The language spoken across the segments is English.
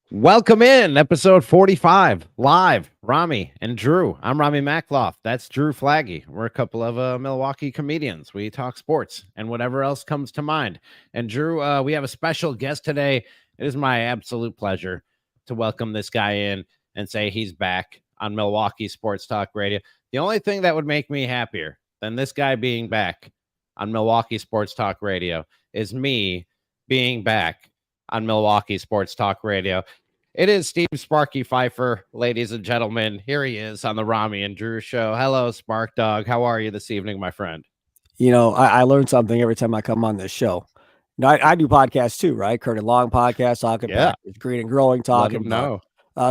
Welcome in episode 45 live. Ramie and Drew. I'm Ramie Mackloff. That's Drew Flaggy. We're a couple of Milwaukee comedians. We talk sports and whatever else comes to mind. And Drew, we have a special guest today. It is my absolute pleasure to welcome this guy in and say he's back on Milwaukee Sports Talk Radio. The only thing that would make me happier than this guy being back on Milwaukee Sports Talk Radio is me being back on Milwaukee Sports Talk Radio. It is Steve Sparky Fifer, ladies and gentlemen. Here he is on the Ramie and Drew show. Hello, Spark Dog. How are you this evening, my friend? You know, I learn something every time I come on this show. Now, I do podcasts too, right? Kurt and Long podcast, talking about Green and Growing, talking about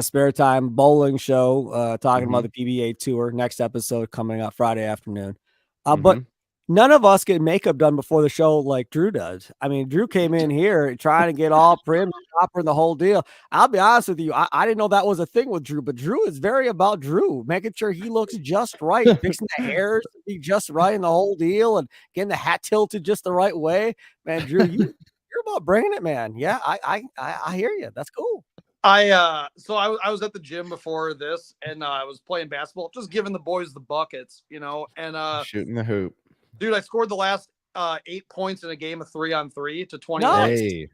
Spare Time Bowling Show, talking about the PBA Tour. Next episode coming out Friday afternoon. But none of us get makeup done before the show like Drew does. I mean, Drew came in here trying to get all prim, proper, and the whole deal. I'll be honest with you. I didn't know that was a thing with Drew, but Drew is very about Drew, making sure he looks just right, fixing the hairs to be just right and the whole deal, and getting the hat tilted just the right way. Man, Drew, you're about bringing it, man. Yeah, I hear you. That's cool. I was at the gym before this, and I was playing basketball, just giving the boys the buckets, and shooting the hoop. Dude, I scored the last 8 points in a game of 3-on-3 to 20. Nice. Hey.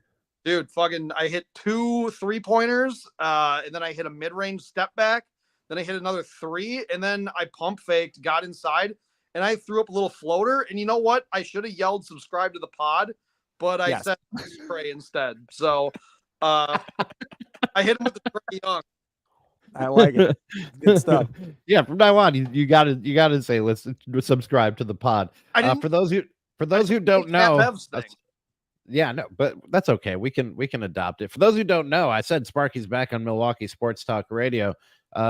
Dude, I hit 2 3-pointers, and then I hit a mid-range step back. Then I hit another 3, and then I pump faked, got inside, and I threw up a little floater. And you know what? I should have yelled subscribe to the pod, but I said spray instead. So I hit him with the Trae Young. I like it. Good stuff. Yeah, from now on, you gotta say let's subscribe to the pod. For those who don't know, but that's okay. We can adopt it. For those who don't know, I said Sparky's back on Milwaukee Sports Talk Radio.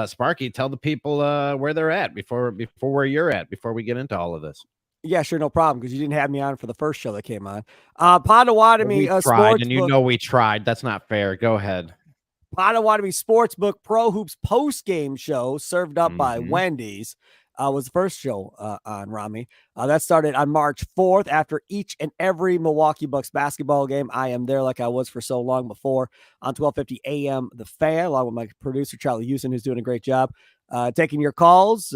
Sparky, tell the people where they're at before where you're at before we get into all of this. Yeah, sure, no problem, because you didn't have me on for the first show that came on. Potawatomi tried, and you know we tried. That's not fair. Go ahead. Potawatomi Sportsbook Pro Hoops post-game show served up by Wendy's was the first show on Ramie. That started on March 4th after each and every Milwaukee Bucks basketball game. I am there like I was for so long before on 12:50 a.m. The Fan, along with my producer, Charlie Houston, who's doing a great job. Taking your calls,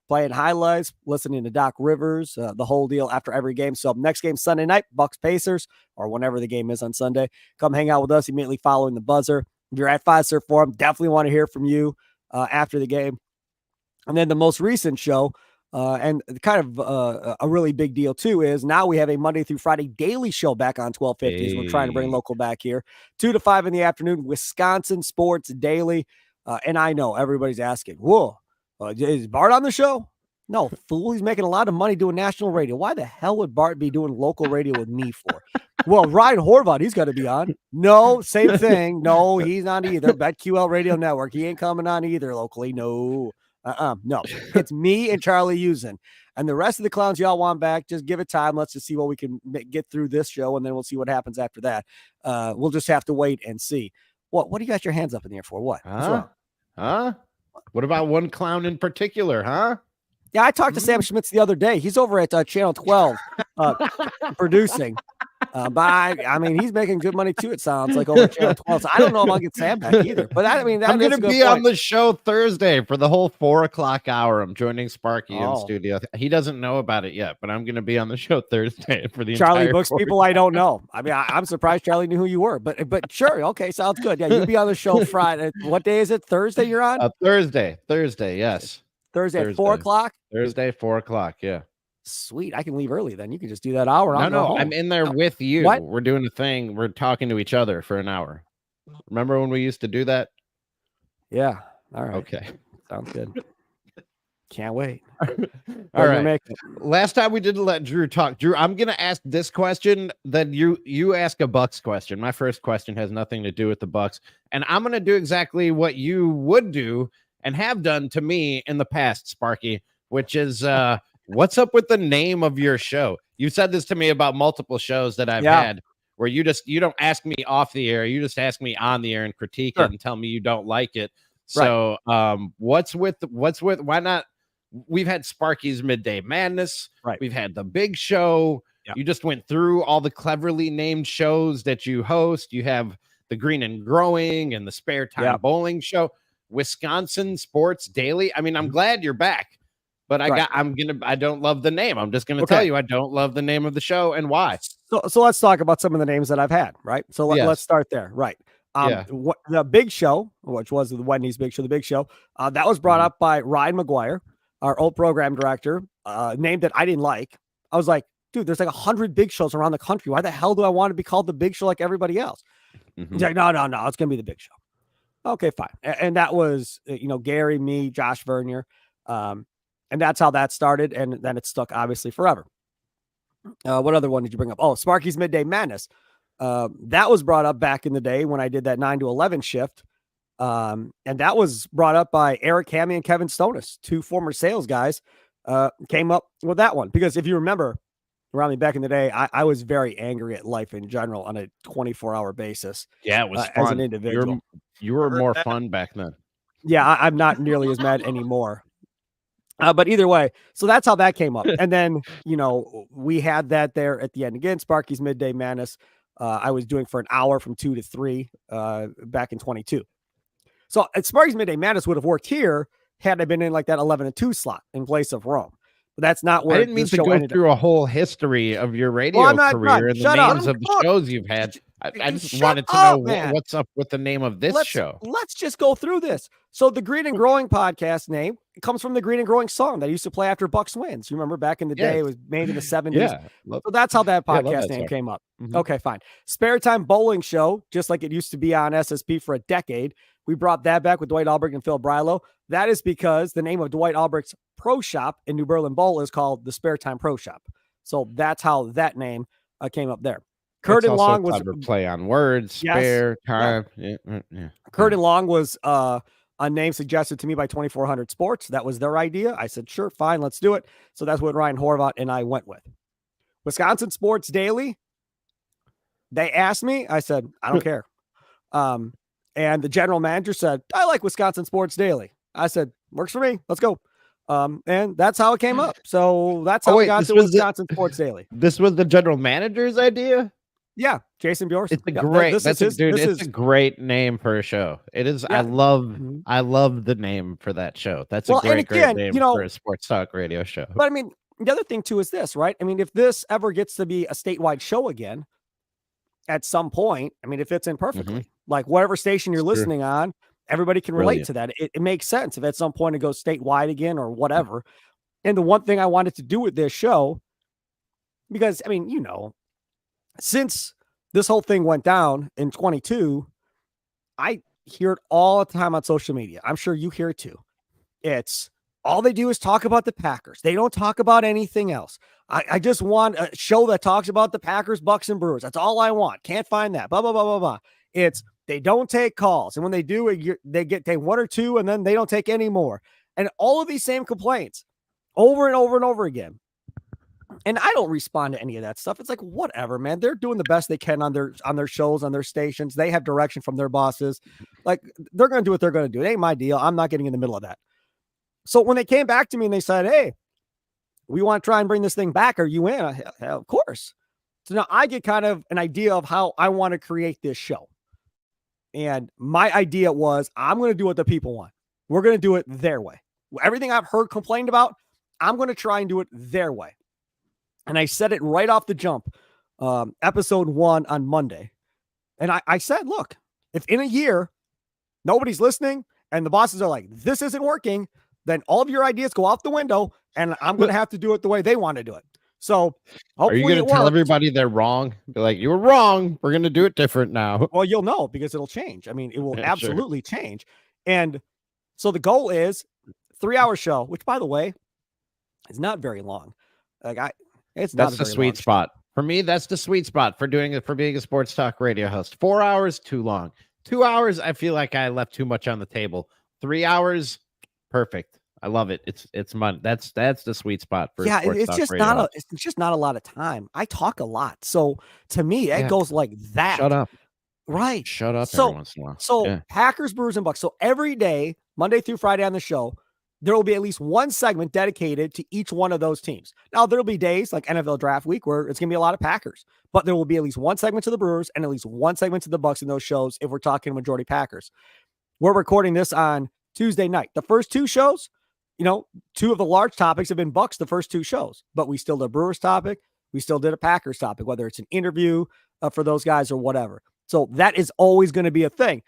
playing highlights, listening to Doc Rivers, the whole deal after every game. So next game Sunday night, Bucks Pacers, or whenever the game is on Sunday. Come hang out with us immediately following the buzzer. If you're at Fifer Forum, definitely want to hear from you after the game. And then the most recent show, and kind of a really big deal too, is now we have a Monday through Friday daily show back on 1250s. We're trying to bring local back here, 2 to 5 in the afternoon, Wisconsin Sports Daily. And I know everybody's asking, whoa, is Bart on the show? No, fool. He's making a lot of money doing national radio. Why the hell would Bart be doing local radio with me for? Well, Ryan Horvath, he's got to be on. No, same thing. No, he's not either. BetQL Radio Network. He ain't coming on either locally. No. No. It's me and Charlie Houston. And the rest of the clowns y'all want back, just give it time. Let's just see what we can get through this show, and then we'll see what happens after that. We'll just have to wait and see. What do you got your hands up in the air for? What? What's wrong? Huh? What about one clown in particular, huh? Yeah, I talked to Sam Schmitz the other day. He's over at Channel 12 producing. But I mean, he's making good money too, it sounds like, over at Channel 12. So I don't know if I'll get Sam back either. But I'm going to be on the show Thursday for the whole 4:00 hour. I'm joining Sparky in studio. He doesn't know about it yet, but I'm going to be on the show Thursday for the Charlie books people I don't know. I mean, I'm surprised Charlie knew who you were, but sure. Okay. Sounds good. Yeah. You'll be on the show Friday. What day is it? Thursday you're on? Thursday. Yes. Thursday at 4:00. Thursday, 4:00. Yeah. Sweet. I can leave early then. You can just do that hour. No, I'm in there with you. What? We're doing a thing. We're talking to each other for an hour. Remember when we used to do that? Yeah. All right. Okay. Sounds good. Can't wait. All right. Last time we didn't let Drew talk. Drew, I'm going to ask this question. Then you ask a Bucks question. My first question has nothing to do with the Bucks. And I'm going to do exactly what you would do and have done to me in the past, Sparky, which is what's up with the name of your show? You said this to me about multiple shows that I've had where you don't ask me off the air. You just ask me on the air and critique it and tell me you don't like it. So what's with why not? We've had Sparky's Midday Madness. Right. We've had the Big Show. Yep. You just went through all the cleverly named shows that you host. You have the Green and Growing and the Spare Time Bowling Show, Wisconsin Sports Daily. I mean, I'm glad you're back, but I don't love the name. I'm just gonna tell you I don't love the name of the show and why. So let's talk about some of the names that I've had, right? So let's start there, right? The Big Show, which was the Wendy's Big Show, the Big Show, that was brought up by Ryan McGuire, our old program director, name that I didn't like. I was like, dude, there's like 100 Big Shows around the country. Why the hell do I want to be called the Big Show like everybody else? He's like, no, it's gonna be the Big Show. Okay, fine. And that was, Gary, me, Josh Vernier, and that's how that started, and then it stuck obviously forever. What other one did you bring up? Oh, Sparky's Midday Madness. That was brought up back in the day when I did that 9 to 11 shift. And that was brought up by Eric Hammy and Kevin Stonis, two former sales guys, came up with that one. Because if you remember, Ramie, back in the day, I was very angry at life in general on a 24-hour basis. Yeah, it was fun. As an individual. You were more fun back then. Yeah, I'm not nearly as mad anymore. But either way, so that's how that came up. And then, we had that there at the end again, Sparky's Midday Madness. I was doing for an hour from 2 to 3 back in 22. So Sparky's Midday Madness would have worked here had I been in like that 11 to 2 slot in place of Rome. But that's not where I didn't mean to go through a whole history of your radio career and the names of the shows you've had. I just wanted to know what's up with the name of this show. Let's just go through this. So the Green and Growing podcast name comes from the Green and Growing song that I used to play after Bucks wins. You remember back in the day, it was made in the 70s. Yeah. So that's how that podcast name came up. Okay, fine. Spare Time Bowling Show, just like it used to be on SSP for a decade. We brought that back with Dwight Albrecht and Phil Brilo. That is because the name of Dwight Albrecht's pro shop in New Berlin Bowl is called the Spare Time Pro Shop. So that's how that name came up there. Kurt and Long was a play on words, spare time. Yeah. Kurt and Long was a name suggested to me by 2400 Sports. That was their idea. I said, sure, fine, let's do it. So that's what Ryan Horvath and I went with. Wisconsin Sports Daily. They asked me. I said, I don't care. And the general manager said, I like Wisconsin Sports Daily. I said, works for me. Let's go. And that's how it came up. So that's how we got to Wisconsin Sports Daily. This was the general manager's idea? Yeah, Jason Bjorson. It's a great name for a show. It is. Yeah. I love the name for that show. That's a great name for a sports talk radio show. But I mean, the other thing too is this, right? I mean, if this ever gets to be a statewide show again, at some point, I mean, it fits in perfectly. Like whatever station you're listening on, everybody can relate to that. It makes sense if at some point it goes statewide again or whatever. And the one thing I wanted to do with this show, because I mean, since this whole thing went down in 22, I hear it all the time on social media. I'm sure you hear it too. It's all they do is talk about the Packers. They don't talk about anything else. I just want a show that talks about the Packers, Bucks, and Brewers. That's all I want. Can't find that. Blah, blah, blah, blah, blah. It's they don't take calls. And when they do, they take one or two, and then they don't take any more. And all of these same complaints over and over and over again. And I don't respond to any of that stuff. It's like, whatever, man. They're doing the best they can on their shows, on their stations. They have direction from their bosses. Like, they're going to do what they're going to do. It ain't my deal. I'm not getting in the middle of that. So when they came back to me and they said, hey, we want to try and bring this thing back. Are you in? Of course. So now I get kind of an idea of how I want to create this show. And my idea was, I'm going to do what the people want. We're going to do it their way. Everything I've heard complained about, I'm going to try and do it their way. And I said it right off the jump, episode 1 on Monday. And I said, look, if in a year, nobody's listening and the bosses are like, this isn't working, then all of your ideas go out the window and I'm going to have to do it the way they want to do it. So hopefully, are you going to tell everybody they're wrong? Be like, you were wrong. We're going to do it different now. Well, you'll know because it'll change. I mean, it will absolutely change. And so the goal is 3-hour show, which by the way, is not very long. That's the sweet spot for me. That's the sweet spot for being a sports talk radio host. 4 hours, too long. 2 hours, I feel like I left too much on the table. 3 hours, perfect. I love it. It's money. That's the sweet spot for it's just not a lot of time. I talk a lot, so to me, it goes like that. Shut up. Right. Shut up every once in a while. So Packers, Brewers, and Bucks. So every day, Monday through Friday on the show, there will be at least one segment dedicated to each one of those teams. Now, there'll be days like NFL Draft Week where it's going to be a lot of Packers, but there will be at least one segment to the Brewers and at least one segment to the Bucks in those shows if we're talking majority Packers. We're recording this on Tuesday night. The first two shows, two of the large topics have been Bucks the first two shows, but we still did a Brewers topic. We still did a Packers topic, whether it's an interview for those guys or whatever. So that is always going to be a thing.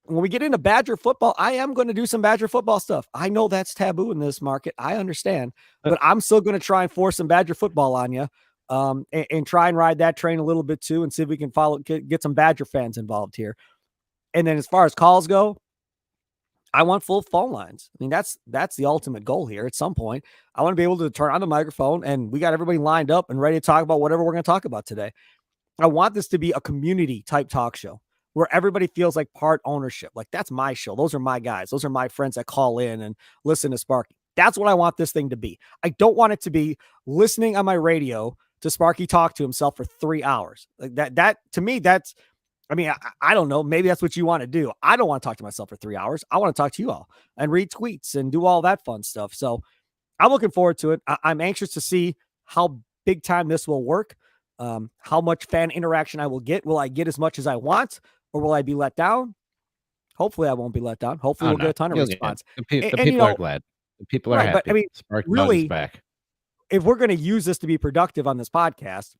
When we get into Badger football, I am going to do some Badger football stuff. I know that's taboo in this market. I understand, but I'm still going to try and force some Badger football on you and try and ride that train a little bit too and see if we can get some Badger fans involved here. And then as far as calls go, I want full phone lines. I mean, that's the ultimate goal here. At some point, I want to be able to turn on the microphone and we got everybody lined up and ready to talk about whatever we're going to talk about today. I want this to be a community type talk show where everybody feels like part ownership. Like, that's my show. Those are my guys. Those are my friends that call in and listen to Sparky. That's what I want this thing to be. I don't want it to be listening on my radio to Sparky talk to himself for 3 hours. Like that to me, I don't know. Maybe that's what you want to do. I don't want to talk to myself for 3 hours. I want to talk to you all and read tweets and do all that fun stuff. So I'm looking forward to it. I'm anxious to see how big time this will work. How much fan interaction I will get. Will I get as much as I want? Or will I be let down? Hopefully I won't be let down. Hopefully we'll get a ton of response. The people are glad. The people are happy. But Sparky really, is back. If we're going to use this to be productive on this podcast,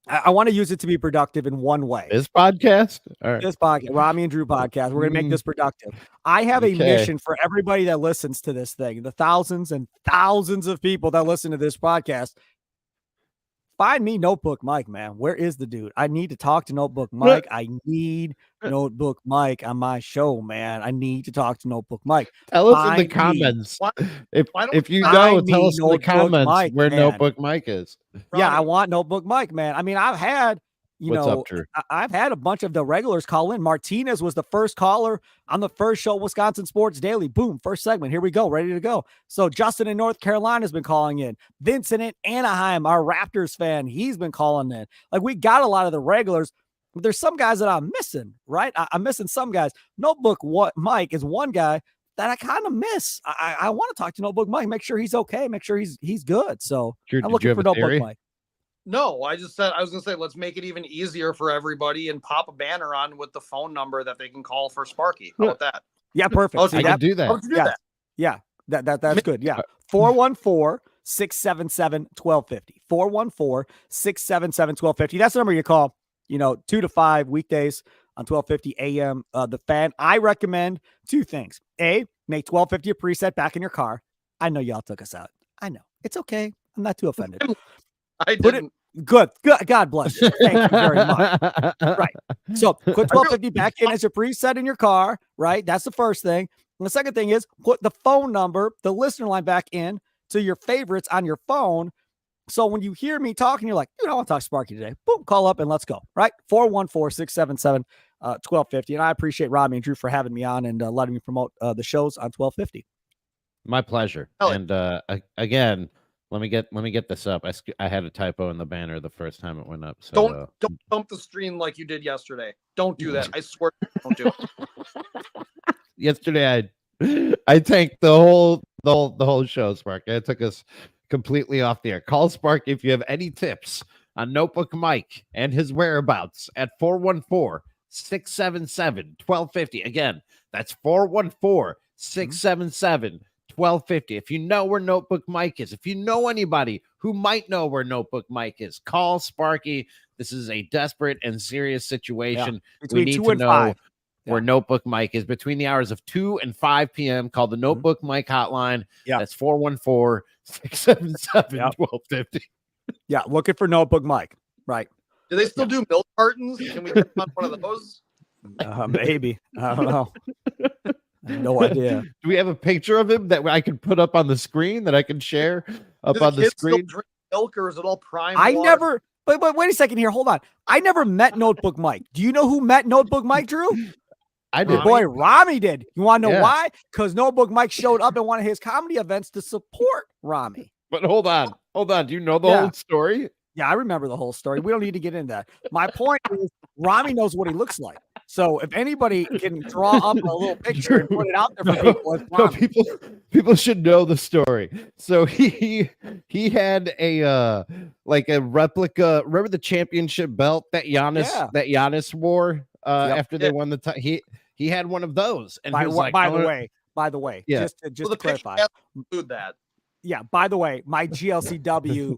I want to use it to be productive in one way. This podcast? This podcast, Ramie and Drew podcast. We're going to make this productive. I have a mission for everybody that listens to this thing, the thousands and thousands of people that listen to this podcast. Find me Notebook Mike, man. Where is the dude? I need to talk to Notebook Mike. I need Notebook Mike on my show, man. I need to talk to Notebook Mike. Tell us in the comments. If you know, tell us in the comments where Notebook Mike is. Yeah, I want Notebook Mike, man. I mean, I've had, I've had a bunch of the regulars call in. Martinez was the first caller on the first show, Wisconsin Sports Daily. Boom, first segment. Here we go, ready to go. So Justin in North Carolina has been calling in. Vincent in Anaheim, our Raptors fan, he's been calling in. Like, we got a lot of the regulars. But there's some guys that I'm missing, right? I'm missing some guys. Notebook Mike is one guy that I kind of miss. I want to talk to Notebook Mike, make sure he's okay, make sure he's good. So I'm looking for Notebook Mike. No, I was going to say, let's make it even easier for everybody and pop a banner on with the phone number that they can call for Sparky. How about that? Yeah, perfect. I can do that. Yeah, that's good. Yeah. 414-677-1250. 414-677-1250. That's the number you call, 2 to 5 weekdays on 1250 AM. The Fan. I recommend two things. A, make 1250 a preset back in your car. I know y'all took us out. I know. It's okay. I'm not too offended. I didn't. Good. God bless you. Thank you very much. Right. So put 1250 back in as a preset in your car, right? That's the first thing. And the second thing is put the phone number, the listener line back in to your favorites on your phone. So when you hear me talking, you're like, I want to talk Sparky today. Boom, call up and let's go. Right. 414-677-1250. And I appreciate Ramie and Drew for having me on and letting me promote the shows on 1250. My pleasure. And again, Let me get this up. I had a typo in the banner the first time it went up. So don't dump the screen like you did yesterday. Don't do that. I swear, don't do it. Yesterday, I tanked the whole show, Sparky. It took us completely off the air. Call Sparky if you have any tips on Notebook Mike and his whereabouts at 414-677-1250. Again, that's 414-677-1250. If you know where Notebook Mike is, if you know anybody who might know where Notebook Mike is, call Sparky. This is a desperate and serious situation. Yeah. We need to know where Notebook Mike is between the hours of 2 and 5 p.m. Call the Notebook Mike hotline. Yeah. That's 414-677-1250. Yeah, looking for Notebook Mike. Right. Do they still do milk cartons? Can we get on one of those? Maybe. I don't know. No idea. Do we have a picture of him that I can put up on the screen that I can share up on the screen? Still drink milk, or is it all prime? But wait a second here. Hold on. I never met Notebook Mike. Do you know who met Notebook Mike, Drew? I did. Your boy Ramie did. You want to know why? Because Notebook Mike showed up at one of his comedy events to support Ramie. But hold on. Do you know the whole story? Yeah, I remember the whole story. We don't need to get into that. My point is, Ramie knows what he looks like. So if anybody can draw up a little picture and put it out there for people, it's No, Ramie. people should know the story. So he had a like a replica. Remember the championship belt that Giannis wore after they won the he had one of those. And by he was like, the way, Yeah. just to clarify, include that. yeah. By the way, my GLCW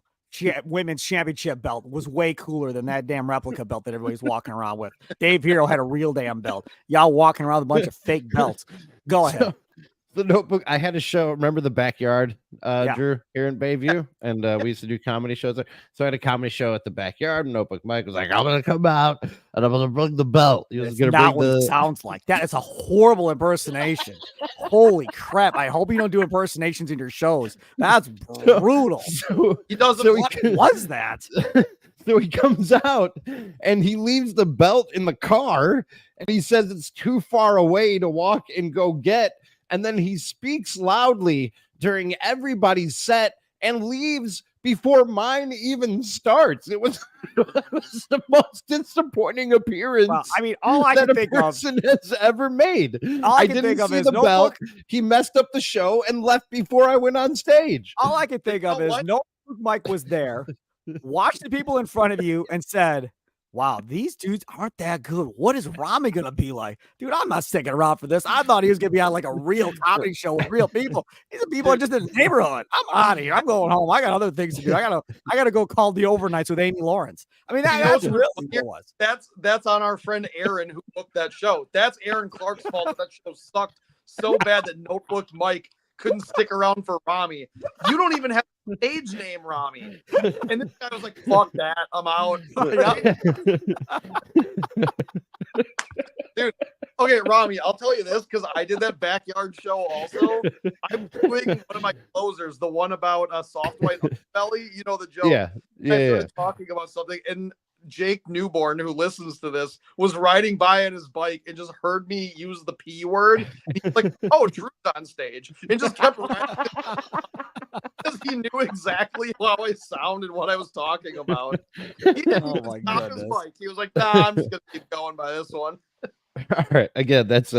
women's championship belt was way cooler than that damn replica belt that everybody's walking around with. Dave Hero had a real damn belt. Y'all walking around with a bunch of fake belts. Go ahead. The Notebook. I had a show. Remember the Backyard, Yeah. Drew, here in Bayview, and we used to do comedy shows there. So I had a comedy show at the Backyard. Notebook Mike was like, "I'm gonna come out and I'm gonna bring the belt." He was It's gonna not bring what it the. sounds like. That is a horrible impersonation. Holy crap! I hope you don't do impersonations in your shows. That's brutal. So He doesn't. So What was that? So he comes out and he leaves the belt in the car and he says it's too far away to walk and go get. And then he speaks loudly during everybody's set and leaves before mine even starts. It was the most disappointing appearance. Well, I mean, all I that can a think of, person has ever made. all I can didn't think of see is the belt. Notebook. He messed up the show and left before I went on stage. All I can think of You know is what? Notebook Mike was there, watched the people in front of you, and said, "Wow, these dudes aren't that good. What is Ramie gonna be like, dude? I'm not sticking around for this. I thought he was gonna be on like a real comedy show with real people. These are people just in the neighborhood. I'm out of here. I'm going home. I got other things to do. I gotta go call the overnights with Amy Lawrence. I mean, that's You know, real what it was. That's on our friend Aaron who booked that show. That's Aaron Clark's fault. That show sucked so bad that Notebook Mike couldn't stick around for Ramie. You don't even have a stage name, Ramie. And this guy was like, "Fuck that, I'm out." Dude, okay, Ramie, I'll tell you this because I did that Backyard show also. I'm doing one of my closers, the one about a soft white belly. You know the joke. Yeah. I Yeah. started talking about something, and Jake Newborn, who listens to this, was riding by on his bike and just heard me use the P word. And he's like, "Oh, Drew's on stage," and just kept riding because he knew exactly how I sound and what I was talking about. He didn't Oh even my stop his goodness. bike. He was like, "Nah, I'm just gonna keep going by this one." All right. Again, that's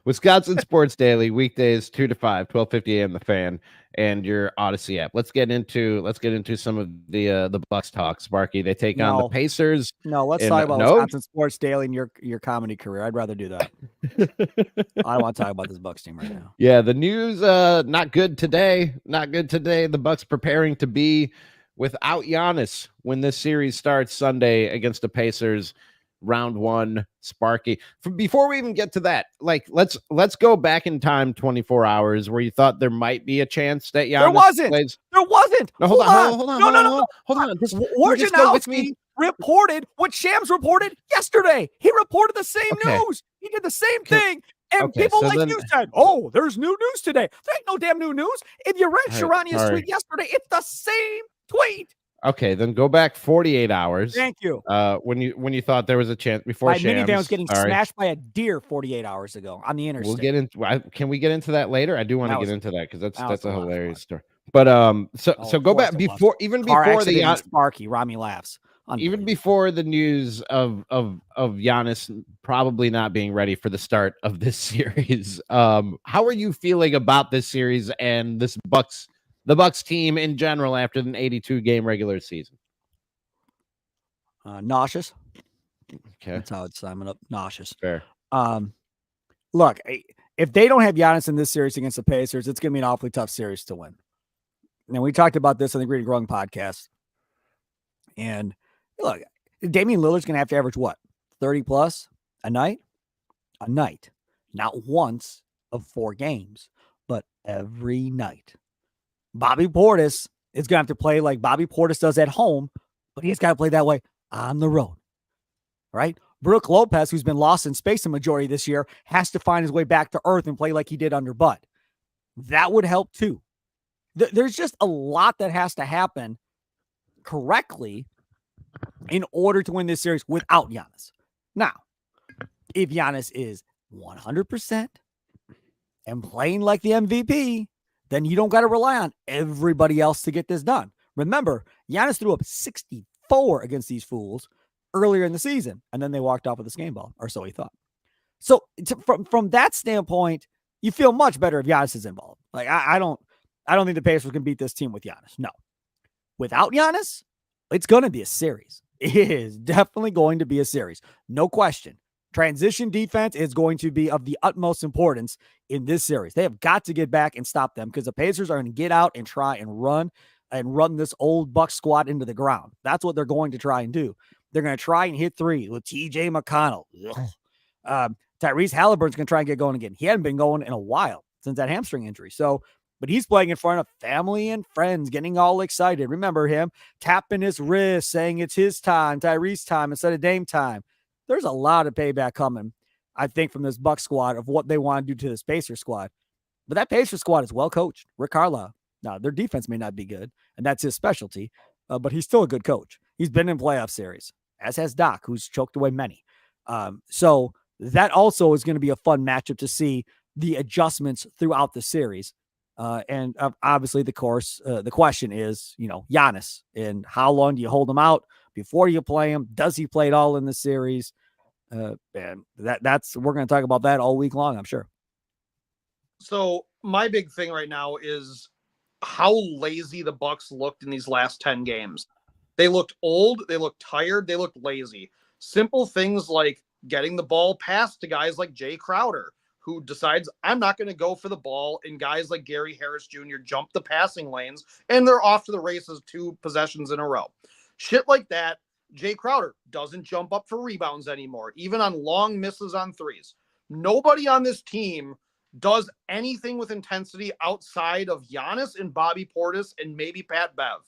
Wisconsin Sports Daily, weekdays 2 to 5, 12:50 a.m. The Fan, and your Odyssey app. Let's get into some of the Bucks talk. Sparky, they take on the No. Pacers. No, let's And talk about no? Wisconsin Sports Daily and your comedy career. I'd rather do that. I don't want to talk about this Bucks team right now. Yeah, the news not good today. Not good today. The Bucks preparing to be without Giannis when this series starts Sunday against the Pacers. Round 1, Sparky. Before we even get to that, like let's go back in time 24 hours where you thought there might be a chance that Giannis There wasn't. plays. There wasn't. No, hold on. Hold on. Just go with me. Wojnarowski reported what Shams reported yesterday. He reported the same Okay. news. He did the same thing. And Okay, people so like then- you said, "Oh, there's new news today." There ain't no damn new news. If you read All right, Sharania's all tweet right. yesterday, it's the same tweet. Okay, then go back 48 hours. Thank you. When you thought there was a chance before My Shams. minivan was getting Sorry. smashed by a deer 48 hours ago on the interstate. We'll get into. Can we get into that later? I do want That to was- get into that because that was that's a a lot of hilarious fun. story. But Oh, so of go course back it was. before even Car before accident in the Sparky. Ramie laughs. even Unbelievable. before the news of Giannis probably not being ready for the start of this series. How are you feeling about this series and the Bucks team in general after an 82 game regular season? Nauseous. Okay, That's how I'd sum it up. Nauseous. fair. Look, if they don't have Giannis in this series against the Pacers, it's going to be an awfully tough series to win. Now, we talked about this on the Green Growing podcast. And look, Damian Lillard's going to have to average what? 30 plus a night? A night. Not once of 4 games, but every night. Bobby Portis is going to have to play like Bobby Portis does at home, but he's got to play that way on the road. Right? Brooke Lopez, who's been lost in space the majority this year, has to find his way back to earth and play like he did under Bud. That would help too. There's just a lot that has to happen correctly in order to win this series without Giannis. Now, if Giannis is 100% and playing like the MVP, then you don't got to rely on everybody else to get this done. Remember, Giannis threw up 64 against these fools earlier in the season, and then they walked off with this game ball, or so he thought. So from that standpoint, you feel much better if Giannis is involved. Like I don't think the Pacers can beat this team with Giannis. No. Without Giannis, it's going to be a series. It is definitely going to be a series. No question. Transition defense is going to be of the utmost importance in this series. They have got to get back and stop them because the Pacers are going to get out and try and run this old Buck squad into the ground. That's what they're going to try and do. They're going to try and hit three with TJ McConnell. Tyrese Halliburton's going to try and get going again. He hadn't been going in a while since that hamstring injury. But he's playing in front of family and friends, getting all excited. Remember him tapping his wrist, saying it's his time, Tyrese time instead of Dame time. There's a lot of payback coming, I think, from this Buck squad of what they want to do to this Pacer squad. But that Pacer squad is well coached. Rick Carlisle. Now, their defense may not be good, and that's his specialty, but he's still a good coach. He's been in playoff series, as has Doc, who's choked away many. So that also is going to be a fun matchup to see the adjustments throughout the series. And obviously, the question is, Giannis, and how long do you hold him out before you play him? Does he play it all in the series? And we're going to talk about that all week long, I'm sure. So my big thing right now is how lazy the Bucks looked in these last 10 games. They looked old, they looked tired, they looked lazy. Simple things like getting the ball passed to guys like Jay Crowder, who decides I'm not going to go for the ball, and guys like Gary Harris Jr. jump the passing lanes, and they're off to the races 2 possessions in a row. Shit like that. Jay Crowder doesn't jump up for rebounds anymore, even on long misses on threes. Nobody on this team does anything with intensity outside of Giannis and Bobby Portis and maybe Pat Bev.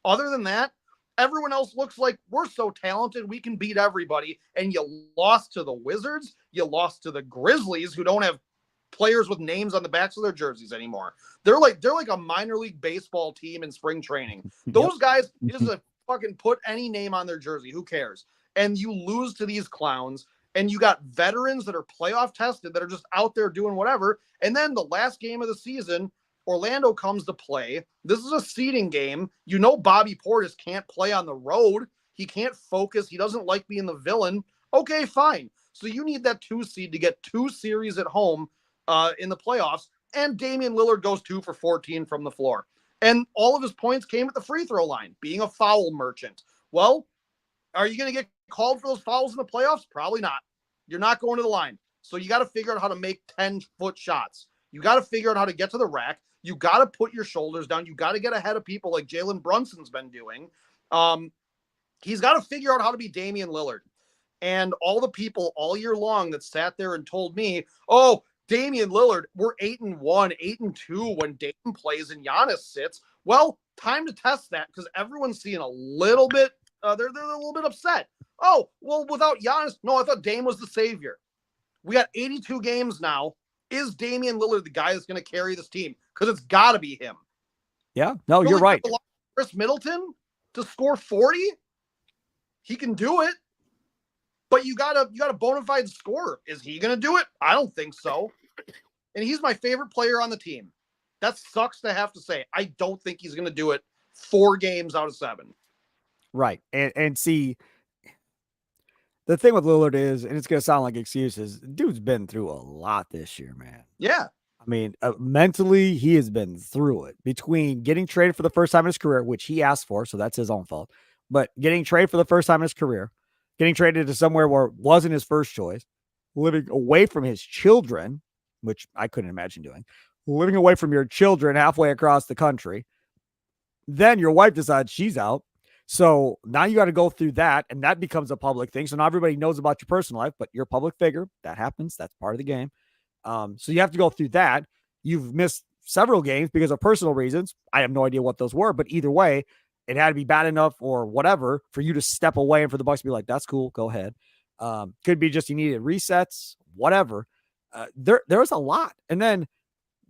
Other than that, everyone else looks like we're so talented, we can beat everybody. And you lost to the Wizards. You lost to the Grizzlies, who don't have players with names on the backs of their jerseys anymore. They're like a minor league baseball team in spring training. Those guys just fucking put any name on their jersey. Who cares? And you lose to these clowns. And you got veterans that are playoff tested that are just out there doing whatever. And then the last game of the season, Orlando comes to play. This is a seeding game. Bobby Portis can't play on the road. He can't focus. He doesn't like being the villain. Okay, fine. So you need that 2 seed to get 2 series at home in the playoffs. And Damian Lillard goes 2 for 14 from the floor. And all of his points came at the free throw line, being a foul merchant. Well, are you going to get called for those fouls in the playoffs? Probably not. You're not going to the line. So you got to figure out how to make 10-foot shots. You got to figure out how to get to the rack. You got to put your shoulders down. You got to get ahead of people like Jalen Brunson's been doing. He's got to figure out how to be Damian Lillard. And all the people all year long that sat there and told me, oh, Damian Lillard, we're 8-1, 8-2 when Dame plays and Giannis sits. Well, time to test that because everyone's seeing a little bit. They're a little bit upset. Oh, well, without Giannis, no, I thought Dame was the savior. We got 82 games now. Is Damian Lillard the guy that's going to carry this team? Because it's got to be him. Yeah, no, you're right. Chris Middleton to score 40? He can do it. But you got a bona fide scorer. Is he going to do it? I don't think so. And he's my favorite player on the team. That sucks to have to say. I don't think he's going to do it 4 games out of 7. Right. And see, the thing with Lillard is, and it's going to sound like excuses, dude's been through a lot this year, man. Yeah. I mean, mentally, he has been through it. Between getting traded for the first time in his career, which he asked for, so that's his own fault, but getting traded for the first time in his career, getting traded to somewhere where it wasn't his first choice, living away from his children, which I couldn't imagine doing, living away from your children halfway across the country. Then your wife decides she's out. So now you got to go through that, and that becomes a public thing. So now everybody knows about your personal life, but you're a public figure. That happens. That's part of the game. So you have to go through that. You've missed several games because of personal reasons. I have no idea what those were, but either way, it had to be bad enough or whatever for you to step away and for the Bucks to be like, that's cool. Go ahead. Could be just you needed resets, whatever. There's a lot. And then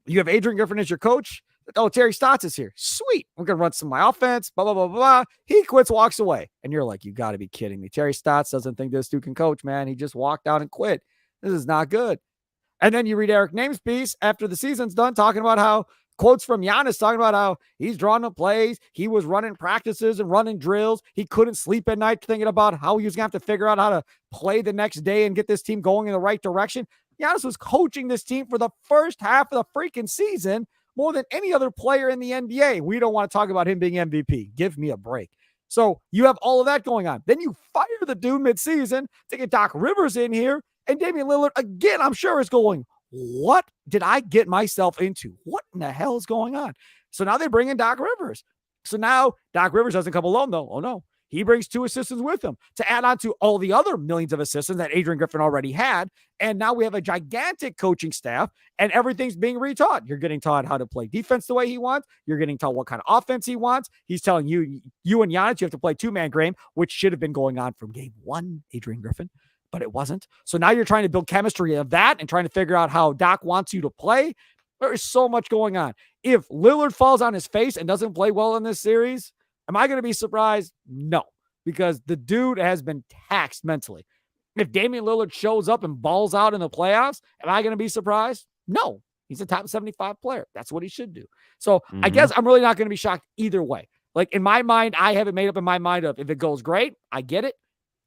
you have Adrian Griffin as your coach. Oh, Terry Stotts is here. Sweet. We're going to run some of my offense, blah, blah, blah, blah. He quits, walks away. And you're like, you got to be kidding me. Terry Stotts doesn't think this dude can coach, man. He just walked out and quit. This is not good. And then you read Eric Name's piece after the season's done talking about how quotes from Giannis talking about how he's drawing up plays. He was running practices and running drills. He couldn't sleep at night thinking about how he was going to have to figure out how to play the next day and get this team going in the right direction. Giannis was coaching this team for the first half of the freaking season more than any other player in the NBA. We don't want to talk about him being MVP. Give me a break. So you have all of that going on. Then you fire the dude midseason to get Doc Rivers in here. And Damian Lillard, again, I'm sure is going, what did I get myself into? What in the hell is going on? So now they bring in Doc Rivers. So now Doc Rivers doesn't come alone, though. Oh, no. He brings 2 assistants with him to add on to all the other millions of assistants that Adrian Griffin already had. And now we have a gigantic coaching staff and everything's being retaught. You're getting taught how to play defense the way he wants. You're getting taught what kind of offense he wants. He's telling you and Giannis, you have to play 2-man game, which should have been going on from game 1, Adrian Griffin, but it wasn't. So now you're trying to build chemistry of that and trying to figure out how Doc wants you to play. There is so much going on. If Lillard falls on his face and doesn't play well in this series, am I going to be surprised? No, because the dude has been taxed mentally. If Damian Lillard shows up and balls out in the playoffs, am I going to be surprised? No, he's a top 75 player. That's what he should do. So I guess I'm really not going to be shocked either way. Like in my mind, I have it made up in my mind of if it goes great, I get it.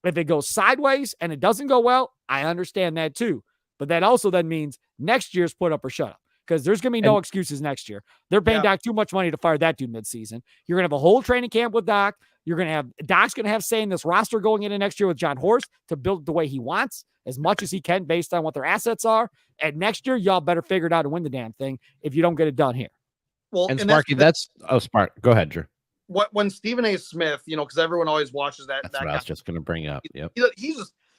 If it goes sideways and it doesn't go well, I understand that too. But that also then means next year's put up or shut up. Because there's going to be no excuses next year. They're paying Doc too much money to fire that dude midseason. You're going to have a whole training camp with Doc. You're going to have Doc's going to have say in this roster going into next year with John Horst to build the way he wants as much as he can based on what their assets are. And next year, y'all better figure it out and win the damn thing if you don't get it done here. Well, and Sparky, Spark. Go ahead, Drew. When Stephen A. Smith, because everyone always watches that. That's what I was just going to bring up. Yep.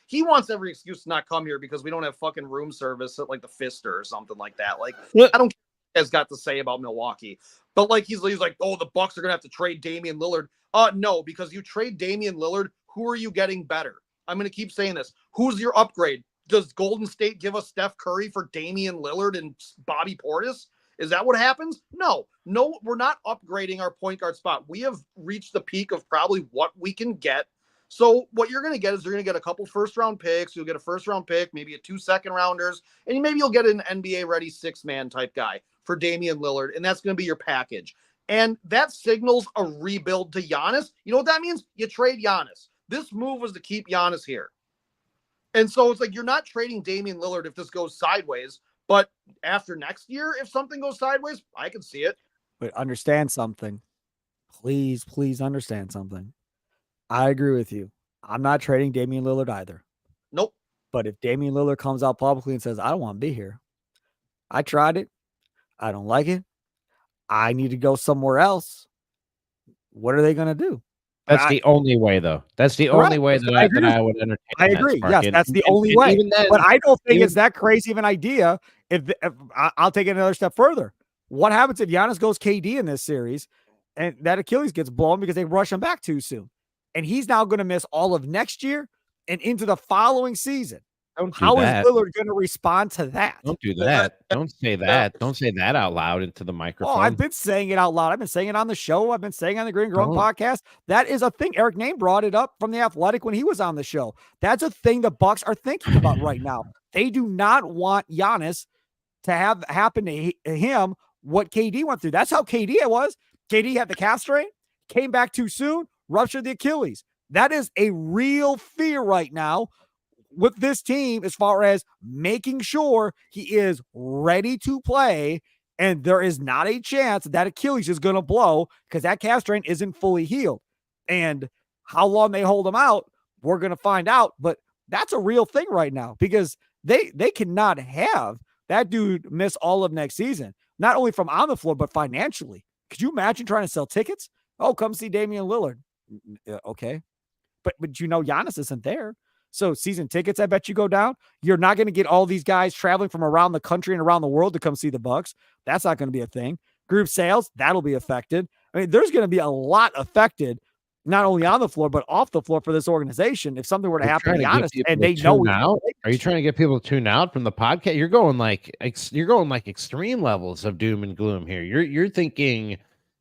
He wants every excuse to not come here because we don't have fucking room service at like the Fister or something like that. Like, I don't care what has got to say about Milwaukee, but like he's like, oh, the Bucks are gonna have to trade Damian Lillard. No, because you trade Damian Lillard, who are you getting better? I'm gonna keep saying this. Who's your upgrade? Does Golden State give us Steph Curry for Damian Lillard and Bobby Portis? Is that what happens? No, we're not upgrading our point guard spot. We have reached the peak of probably what we can get. So what you're going to get is you're going to get a couple first-round picks. You'll get a first-round pick, maybe a 2 second-rounders, and maybe you'll get an NBA-ready 6-man type guy for Damian Lillard, and that's going to be your package. And that signals a rebuild to Giannis. You know what that means? You trade Giannis. This move was to keep Giannis here. And so it's like you're not trading Damian Lillard if this goes sideways, but after next year, if something goes sideways, I can see it. But understand something. Please understand something. I agree with you. I'm not trading Damian Lillard either. Nope. But if Damian Lillard comes out publicly and says, I don't want to be here. I tried it. I don't like it. I need to go somewhere else. What are they going to do? That's the only way, though. That's the only way that I would entertain. I agree. Yes, that's the only way. But I don't think it's that crazy of an idea. If I'll take it another step further. What happens if Giannis goes KD in this series and that Achilles gets blown because they rush him back too soon? And he's now going to miss all of next year and into the following season. How is Lillard going to respond to that? Don't do that. Don't say that. Don't say that out loud into the microphone. Oh, I've been saying it out loud. I've been saying it on the show. I've been saying it on the Green Growing podcast. That is a thing. Eric Name brought it up from The Athletic when he was on the show. That's a thing the Bucks are thinking about right now. They do not want Giannis to have happen to him what KD went through. That's how KD was. KD had the calf strain, came back too soon, ruptured the Achilles. That is a real fear right now with this team as far as making sure he is ready to play, and there is not a chance that Achilles is going to blow because that calf strain isn't fully healed. And how long they hold him out, we're going to find out, but that's a real thing right now because they cannot have that dude miss all of next season, not only from on the floor, but financially. Could you imagine trying to sell tickets? Oh, come see Damian Lillard. Okay. But Giannis isn't there. So season tickets, I bet you go down. You're not going to get all these guys traveling from around the country and around the world to come see the Bucks. That's not going to be a thing. Group sales, that'll be affected. I mean, there's going to be a lot affected, not only on the floor, but off the floor for this organization. If something were to happen to Giannis and they know out, are you trying to get people to tune out from the podcast? You're going like extreme levels of doom and gloom here. You're thinking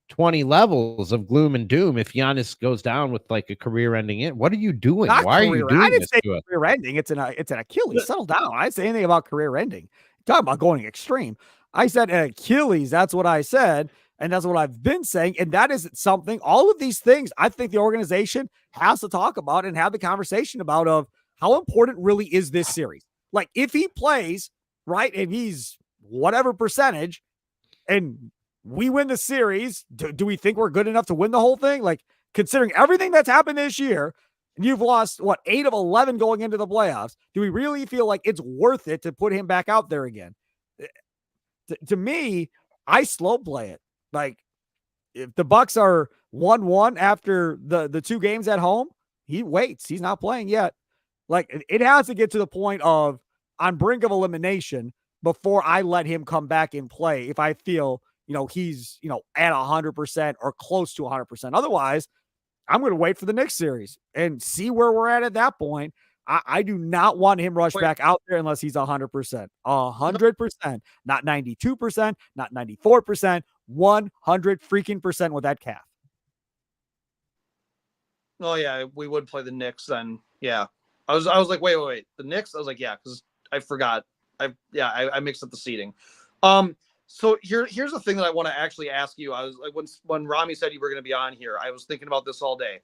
20 levels of gloom and doom if Giannis goes down with like a career-ending hit. What are you doing? Why are you doing this to us? Career-ending. It's an Achilles. Settle down. I didn't say anything about career-ending. Talking about going extreme. I said Achilles. That's what I said. And that's what I've been saying. And that is something, all of these things, I think the organization has to talk about and have the conversation about of how important really is this series. Like if he plays, right, and he's whatever percentage and we win the series, do we think we're good enough to win the whole thing? Like considering everything that's happened this year, and you've lost, 8 of 11 going into the playoffs, do we really feel like it's worth it to put him back out there again? To me, I slow play it. Like if the Bucks are 1-1 after the 2 games at home, he waits. He's not playing yet. Like it has to get to the point of on brink of elimination before I let him come back and play. If I feel, he's, at 100% or close to 100%. Otherwise, I'm going to wait for the next series and see where we're at that point. I do not want him rushed back out there unless he's 100%. 100%. Not 92%, not 94%, 100 freaking percent with that calf. Oh yeah, we would play the Knicks then. Yeah. I was like, wait. The Knicks? I was like, yeah, because I forgot. I mixed up the seating. So here's the thing that I want to actually ask you. I was like, when Ramie said you were going to be on here, I was thinking about this all day.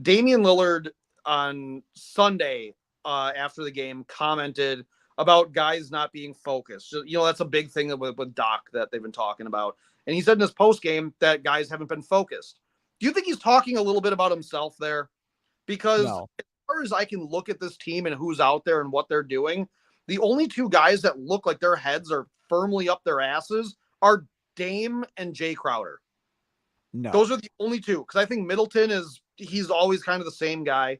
Damian Lillard on Sunday after the game commented about guys not being focused. That's a big thing with Doc that they've been talking about. And he said in his post game that guys haven't been focused. Do you think he's talking a little bit about himself there? Because as far as I can look at this team and who's out there and what they're doing, the only 2 guys that look like their heads are firmly up their asses are Dame and Jay Crowder. No. Those are the only 2. Because I think Middleton he's always kind of the same guy.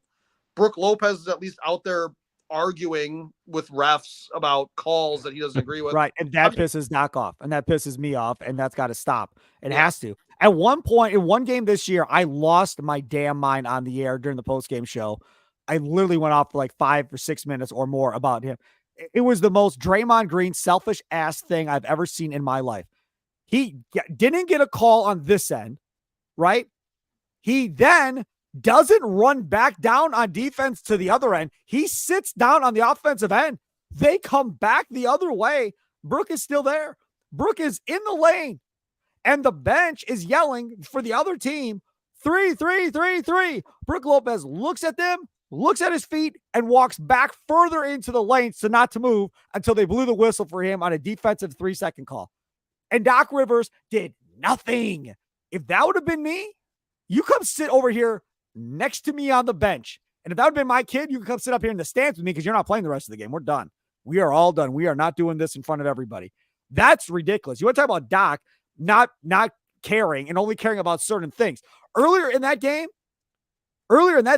Brooke Lopez is at least out there arguing with refs about calls that he doesn't agree with. Right. And that pisses Doc off. And that pisses me off. And that's got to stop. It has to. At one point, in one game this year, I lost my damn mind on the air during the post-game show. I literally went off for like 5 or 6 minutes or more about him. It was the most Draymond Green selfish ass thing I've ever seen in my life. He didn't get a call on this end, right? He then doesn't run back down on defense to the other end. He sits down on the offensive end. They come back the other way. Brooke is still there. Brooke is in the lane. And the bench is yelling for the other team, 3, 3, 3, 3. Brooke Lopez looks at them, looks at his feet, and walks back further into the lane so not to move until they blew the whistle for him on a defensive 3-second call. And Doc Rivers did nothing. If that would have been me, you come sit over here next to me on the bench. And if that would have been my kid, you can come sit up here in the stands with me because you're not playing the rest of the game. We're done. We are all done. We are not doing this in front of everybody. That's ridiculous. You want to talk about Doc not caring and only caring about certain things. Earlier in that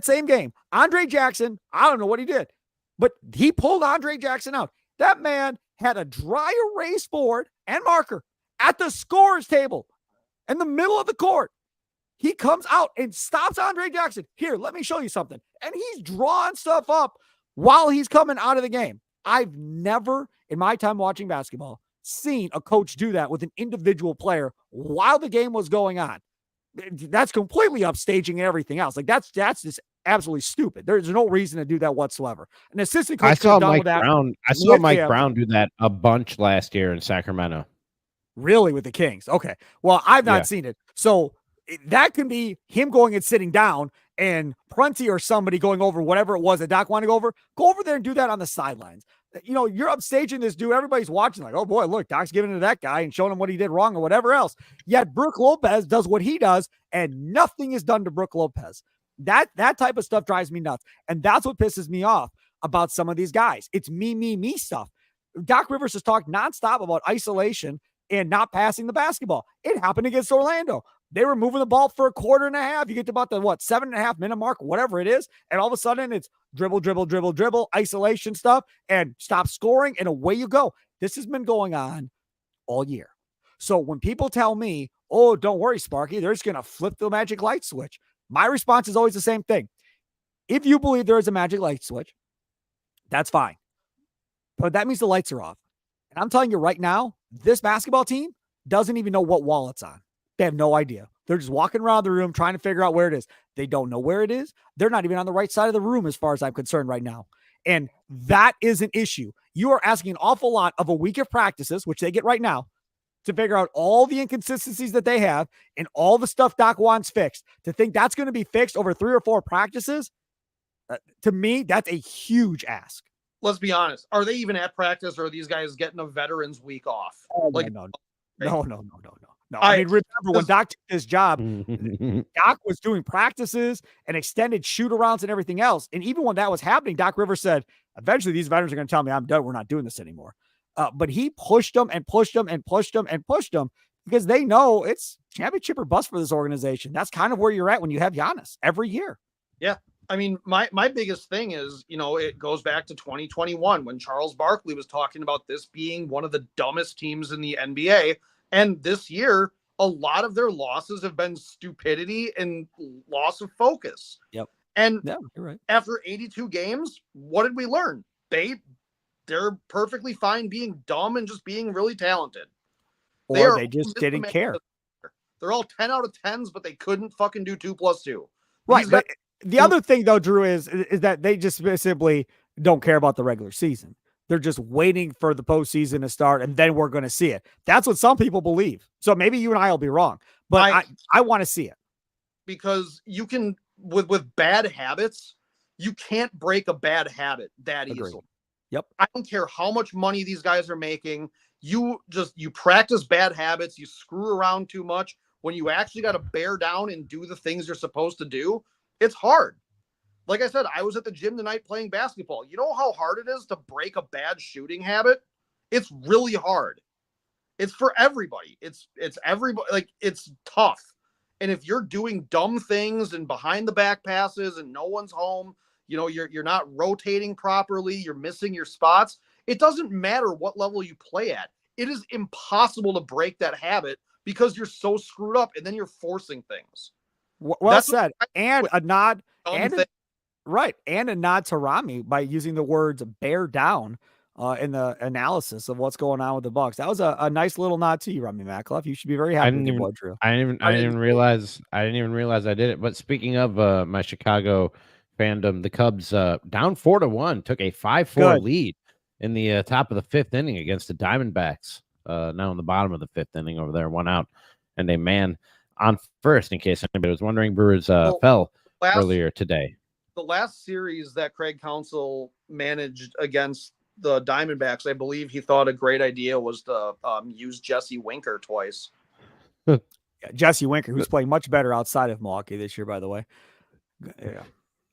same game, Andre Jackson, I don't know what he did, but he pulled Andre Jackson out. That man had a dry erase board and marker at the scorer's table in the middle of the court. He comes out and stops Andre Jackson. Here, let me show you something. And he's drawing stuff up while he's coming out of the game. I've never, in my time watching basketball, seen a coach do that with an individual player while the game was going on. That's completely upstaging and everything else. Like that's just absolutely stupid. There's no reason to do that whatsoever. An assistant coach I saw Mike Brown do that a bunch last year in Sacramento. Really, with the Kings? Okay. Well, I've not seen it. So that can be him going and sitting down and Prunty or somebody going over whatever it was that Doc wanted to go over there and do that on the sidelines. You're upstaging this dude. Everybody's watching like, oh boy, look, Doc's giving it to that guy and showing him what he did wrong or whatever else. Yet Brooke Lopez does what he does and nothing is done to Brooke Lopez. That type of stuff drives me nuts. And that's what pisses me off about some of these guys. It's me stuff. Doc Rivers has talked nonstop about isolation and not passing the basketball. It happened against Orlando. They were moving the ball for a quarter and a half. You get to about the 7.5 minute mark, whatever it is. And all of a sudden it's dribble, isolation stuff and stop scoring. And away you go. This has been going on all year. So when people tell me, oh, don't worry, Sparky, they're just going to flip the magic light switch. My response is always the same thing. If you believe there is a magic light switch, that's fine. But that means the lights are off. And I'm telling you right now, this basketball team doesn't even know what wall it's on. They have no idea. They're just walking around the room trying to figure out where it is. They don't know where it is. They're not even on the right side of the room as far as I'm concerned right now. And that is an issue. You are asking an awful lot of a week of practices, which they get right now, to figure out all the inconsistencies that they have and all the stuff Doc wants fixed. To think that's going to be fixed over 3 or 4 practices, to me, that's a huge ask. Let's be honest. Are they even at practice, or are these guys getting a veterans week off? No. I mean, remember when Doc took his job, Doc was doing practices and extended shoot-arounds and everything else. And even when that was happening, Doc Rivers said, eventually these veterans are going to tell me I'm done. We're not doing this anymore. But he pushed them and pushed them and pushed them and pushed them because they know it's championship or bust for this organization. That's kind of where you're at when you have Giannis every year. Yeah. I mean, my biggest thing is, it goes back to 2021 when Charles Barkley was talking about this being one of the dumbest teams in the NBA. And this year, a lot of their losses have been stupidity and loss of focus. Yep. And yeah, you're right. After 82 games, what did we learn? They're perfectly fine being dumb and just being really talented. Or they just didn't care. They're all 10 out of 10s, but they couldn't fucking do 2 + 2. Right. But the other thing, though, Drew, is that they just simply don't care about the regular season. They're just waiting for the postseason to start, and then we're going to see it. That's what some people believe. So maybe you and I will be wrong, but I want to see it. Because you can, with bad habits, you can't break a bad habit that easily. Yep. I don't care how much money these guys are making. You practice bad habits. You screw around too much. When you actually got to bear down and do the things you're supposed to do, it's hard. Like I said, I was at the gym tonight playing basketball. You know how hard it is to break a bad shooting habit? It's really hard. It's for everybody. It's everybody. Like, it's tough. And if you're doing dumb things and behind the back passes and no one's home, you're not rotating properly, you're missing your spots. It doesn't matter what level you play at. It is impossible to break that habit because you're so screwed up, and then you're forcing things. Well said. And a nod, right, and a nod to Ramie by using the words "bear down" in the analysis of what's going on with the Bucks. That was a nice little nod to you, Ramie Makhlouf. You should be very happy with your blood, Drew. I didn't even realize I did it. But speaking of my Chicago fandom, the Cubs down 4-1 took a 5-4 lead in the top of the 5th inning against the Diamondbacks. Now in the bottom of the 5th inning over there, 1 out and a man on first. In case anybody was wondering, Brewers fell earlier today. The last series that Craig Counsell managed against the Diamondbacks, I believe he thought a great idea was to use Jesse Winker twice. Jesse Winker, who's playing much better outside of Milwaukee this year, by the way. Yeah.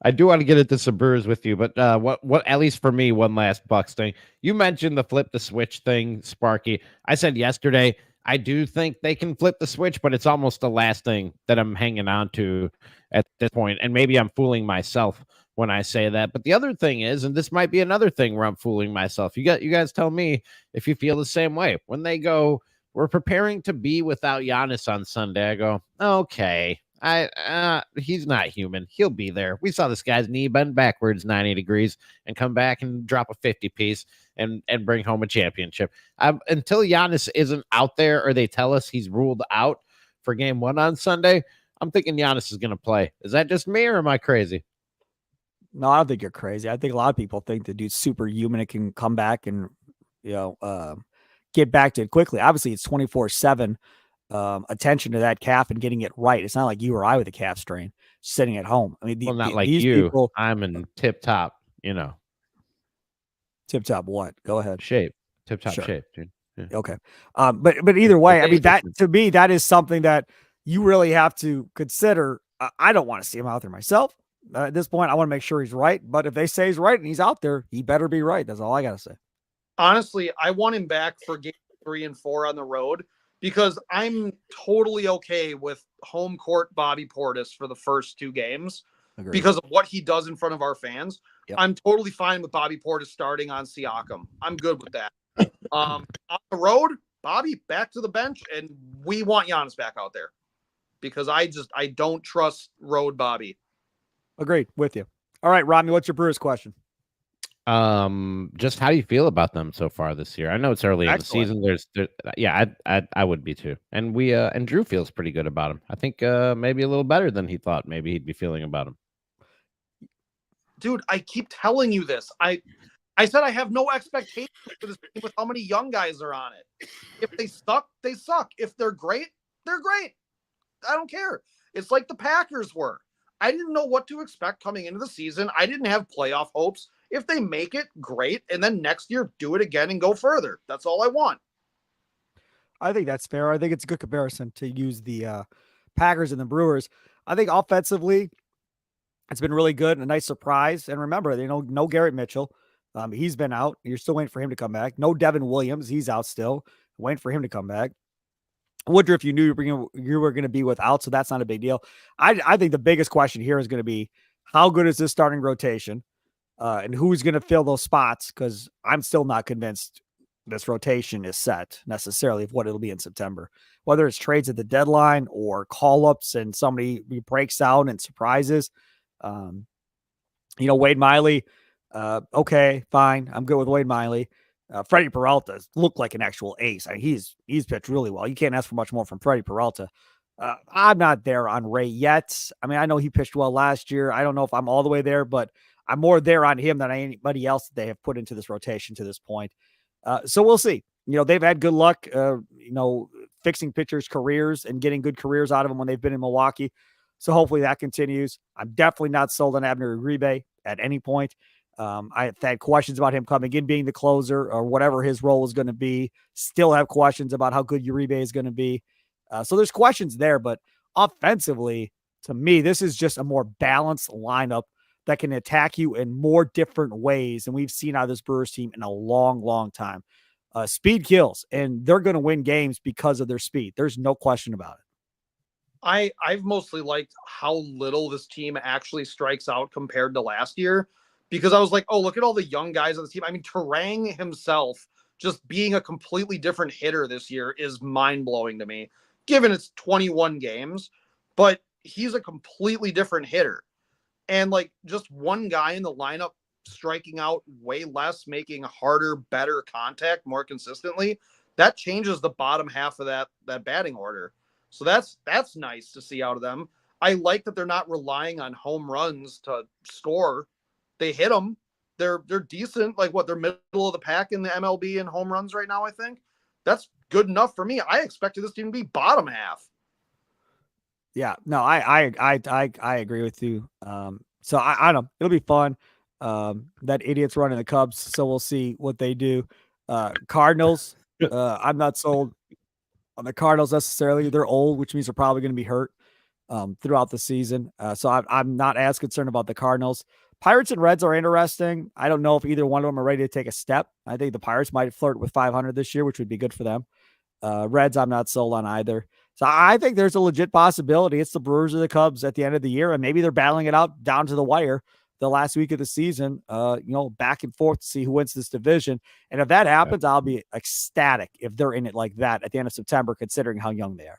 I do want to get into some Brewers with you, but what at least for me, one last Bucks thing. You mentioned the flip the switch thing, Sparky. I said yesterday, I do think they can flip the switch, but it's almost the last thing that I'm hanging on to at this point. And maybe I'm fooling myself when I say that. But the other thing is, and this might be another thing where I'm fooling myself. You guys tell me if you feel the same way. When they go, we're preparing to be without Giannis on Sunday, I go, okay. He's not human. He'll be there. We saw this guy's knee bend backwards 90 degrees and come back and drop a 50 piece and bring home a championship. Until Giannis isn't out there or they tell us he's ruled out for game 1 on Sunday, I'm thinking Giannis is going to play. Is that just me or am I crazy? No, I don't think you're crazy. I think a lot of people think the dude's superhuman and can come back and, get back to it quickly. Obviously, it's 24/7. Attention to that calf and getting it right. It's not like you or I with a calf strain sitting at home. I mean, not like you. People, I'm in tip top, Tip top what? Go ahead. Shape. Tip top shape, dude. Yeah. Okay. But either way, I mean, that to me, that is something that you really have to consider. I don't want to see him out there myself. At this point, I want to make sure he's right. But if they say he's right and he's out there, he better be right. That's all I got to say. Honestly, I want him back for game 3 and 4 on the road, because I'm totally okay with home court Bobby Portis for the first 2 games. Agreed. Because of what he does in front of our fans. Yep. I'm totally fine with Bobby Portis starting on Siakam. I'm good with that. On the road, Bobby back to the bench, and we want Giannis back out there because I don't trust road Bobby. Agreed with you. All right, Ramie, what's your Brewers question? Just how do you feel about them so far this year? I know it's early in the season. I would be too. And and Drew feels pretty good about him. I think maybe a little better than he thought maybe he'd be feeling about him. Dude, I keep telling you this. I said I have no expectations for this team with how many young guys are on it. If they suck, they suck. If they're great, they're great. I don't care. It's like the Packers were. I didn't know what to expect coming into the season. I didn't have playoff hopes. If they make it, great. And then next year, do it again and go further. That's all I want. I think that's fair. I think it's a good comparison to use the Packers and the Brewers. I think offensively, it's been really good and a nice surprise. And remember, no Garrett Mitchell. He's been out. You're still waiting for him to come back. No Devin Williams. He's out still. Waiting for him to come back. Woodruff, you knew you were going to be without, so that's not a big deal. I think the biggest question here is going to be how good is this starting rotation, and who's going to fill those spots? Because I'm still not convinced this rotation is set necessarily of what it'll be in September. Whether it's trades at the deadline or call-ups and somebody breaks out and surprises. Wade Miley, okay, fine. I'm good with Wade Miley. Freddie Peralta looked like an actual ace. I mean, he's pitched really well. You can't ask for much more from Freddie Peralta. I'm not there on Ray yet. I mean, I know he pitched well last year. I don't know if I'm all the way there, but I'm more there on him than anybody else that they have put into this rotation to this point. So we'll see. They've had good luck, fixing pitchers' careers and getting good careers out of them when they've been in Milwaukee. So hopefully that continues. I'm definitely not sold on Abner Uribe at any point. I've had questions about him coming in, being the closer or whatever his role is going to be. Still have questions about how good Uribe is going to be. So there's questions there, but offensively, to me, this is just a more balanced lineup that can attack you in more different ways than we've seen out of this Brewers team in a long, long time. Speed kills, and they're going to win games because of their speed. There's no question about it. I've mostly liked how little this team actually strikes out compared to last year, because I was like, oh, look at all the young guys on the team. I mean, Terang himself just being a completely different hitter this year is mind-blowing to me, given it's 21 games, but he's a completely different hitter. And like just one guy in the lineup striking out way less, making harder, better contact more consistently, that changes the bottom half of that batting order. So that's nice to see out of them. I like that they're not relying on home runs to score. They hit them. They're decent. Like they're middle of the pack in the MLB in home runs right now, I think. That's good enough for me. I expected this team to be bottom half. Yeah, no, I agree with you. So I don't know. It'll be fun. That idiot's running the Cubs, so we'll see what they do. Cardinals, I'm not sold on the Cardinals necessarily. They're old, which means they're probably going to be hurt throughout the season. So I'm not as concerned about the Cardinals. Pirates and Reds are interesting. I don't know if either one of them are ready to take a step. I think the Pirates might flirt with 500 this year, which would be good for them. Reds, I'm not sold on either. So I think there's a legit possibility it's the Brewers or the Cubs at the end of the year, and maybe they're battling it out down to the wire the last week of the season, back and forth to see who wins this division. And if that happens, I'll be ecstatic if they're in it like that at the end of September, considering how young they are.